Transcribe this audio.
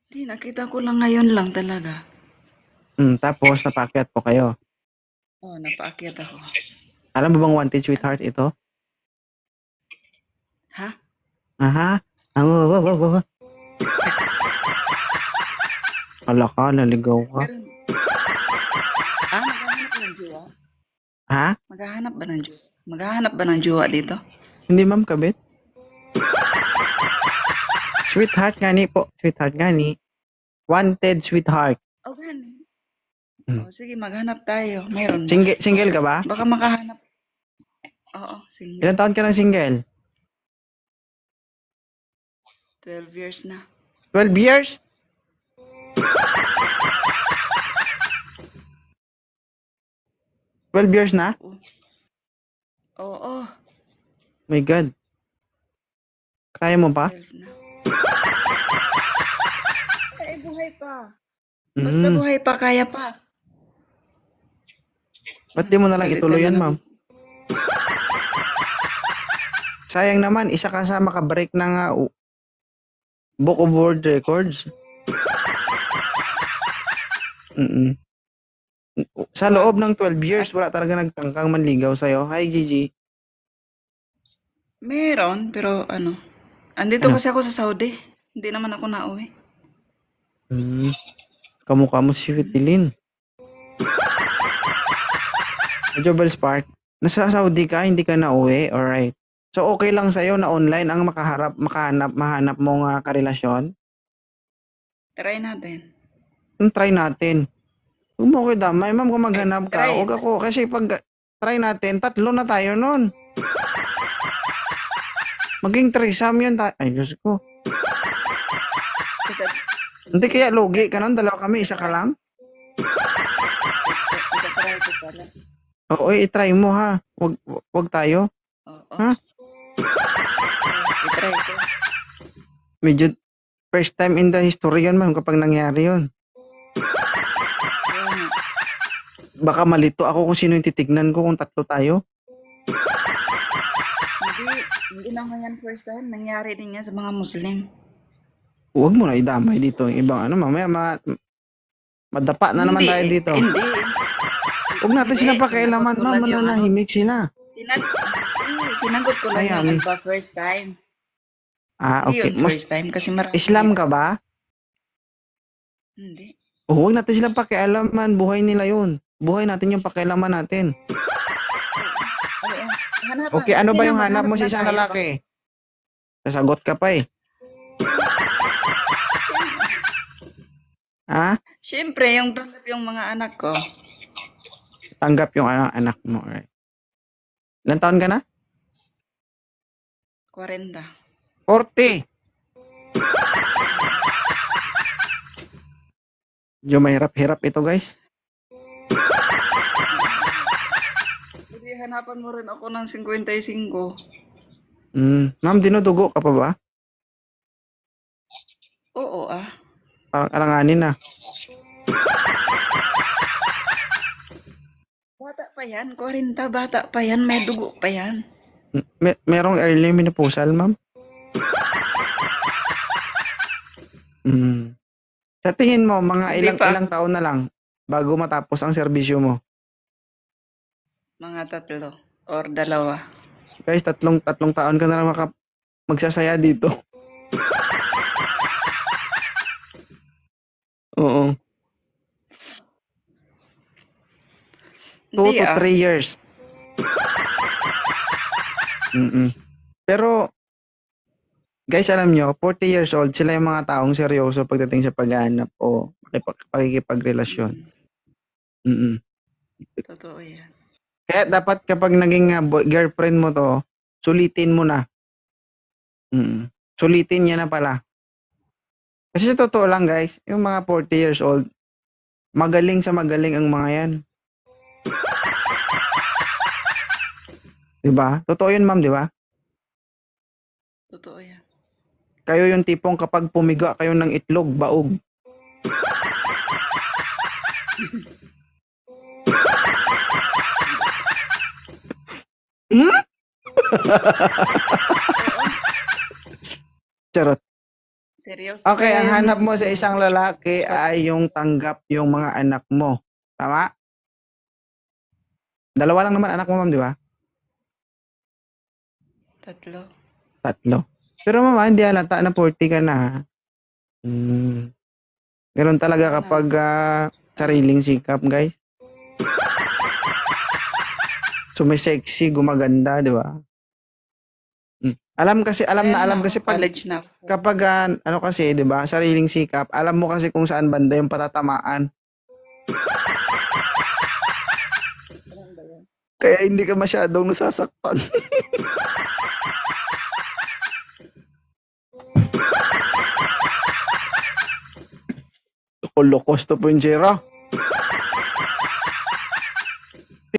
Di, nakita ko lang ngayon lang talaga. Tapos napaakyat po kayo. Oh, napaakyat ako. Alam mo bang wanted sweetheart ito? Ha? Aha. Wow. Kala ka, naligaw ka. Meron. Maghahanap ng jowa? Ha? Maghahanap ba ng jowa? Maghahanap ba ng jowa dito? Hindi ma'am kabit? Sweetheart gani po. Sweetheart gani. Wanted sweetheart. Oh, gani. Hmm. Oh, sige, maghanap tayo. Meron ba? Single ka ba? Baka makahanap. Oo, single. Ilan taon ka ng single? 12 years na. 12 years? "12 years na? Oo, My God. Kaya mo pa? 12 na. Buhay pa. Basta Mm. buhay pa, kaya pa. Ba't di mo na lang Salita ituloy na yan, lang. ma'am? Sayang naman, isa ka sa makabreak ng Book of World Records. Sa loob ng 12 years, wala talaga nagtangkang manligaw sa'yo. Hi, Gigi. Meron, pero andito Ano? kasi ako sa Saudi. Hindi naman ako nauwi. Kamukha mo si Ritilin. Jobel Spark, nasa Saudi ka, hindi ka nauwi, alright. So, okay lang sa'yo na online ang mahanap mong karelasyon? Try natin. Try natin. Huwag mo ko damay, ma'am, kung maghanap ka. Try. Huwag ako, kasi pag try natin, 3 na tayo nun. Maging threesome yun. Ay, Diyos ko. Hindi kaya lugi ka nun, 2 kami, 1 ka lang? Itatry ko pala. Oo, i-try mo ha. Wag tayo. Oo. Ha? I-try ko. Medyo first time in the history yun, ma'am, kapag nangyari yun. Baka malito ako kung sino yung titignan ko kung 3 tayo. Hindi naman yan first time. Nangyari din yan sa mga Muslim. Huwag mo na idamay dito. Ibang mamaya madapa na naman tayo dito. Hindi. Huwag natin silang pakialaman, ma'am. Mananahimik sila. Sinagot ko lang yung first time. Okay. Hindi yun first time kasi marami. Islam ka ba? Hindi. Huwag natin silang pakialaman. Buhay nila yun. Buhay natin yung pakialaman natin. Okay, ano ba yung hanap mo sa isang lalaki? Sasagot ka pa eh. Ha? Siyempre, yung tanggap yung mga anak ko. Tanggap yung anak mo. Right? Ilan taon ka na? 40. 40. Medyo mahirap-hirap ito, guys. Hindi, hanapan mo rin ako ng 55. Ma'am, dinudugo ka pa ba? Oo Parang alanganin na. Bata pa yan, 40, bata pa yan, may dugo pa yan. Merong early menopausal, ma'am? Sa tingin mo, mga ilang taon na lang bago matapos ang serbisyo mo? Mga 3 or 2. Guys, tatlong taon ka na lang magsasaya dito. Oo. 2 to 3 years. Pero, guys, alam nyo, 40 years old, sila yung mga taong seryoso pagdating sa paghahanap o pakikipagrelasyon. Totoo yan. Kaya dapat kapag naging girlfriend mo to, sulitin mo na. Sulitin niya na pala. Kasi sa totoo lang, guys, yung mga 40 years old, magaling ang mga yan. Diba? Totoo yun, ma'am, diba? Totoo yan. Kayo yung tipong kapag pumiga kayo ng itlog, baog. Charot. Seryoso Okay, ba ang yan? hanap mo sa isang lalaki ay yung tanggap yung mga anak mo. Tama? Dalawa lang naman anak mo, ma'am, di ba? Tatlo. Tatlo. Pero mama, hindi halata na 40 ka na. Ha? Ganun talaga Oo na. kapag sariling sikap, guys. Sumisexy, gumaganda, di ba? Alam Ayan kasi ako, pag college na ako. kapag ano kasi, 'di ba, sariling sikap, alam mo kasi kung saan banda yung patatamaan. Ganun ba yan? Kaya hindi ka masyadong nasasaktan. Holocausto 2.0.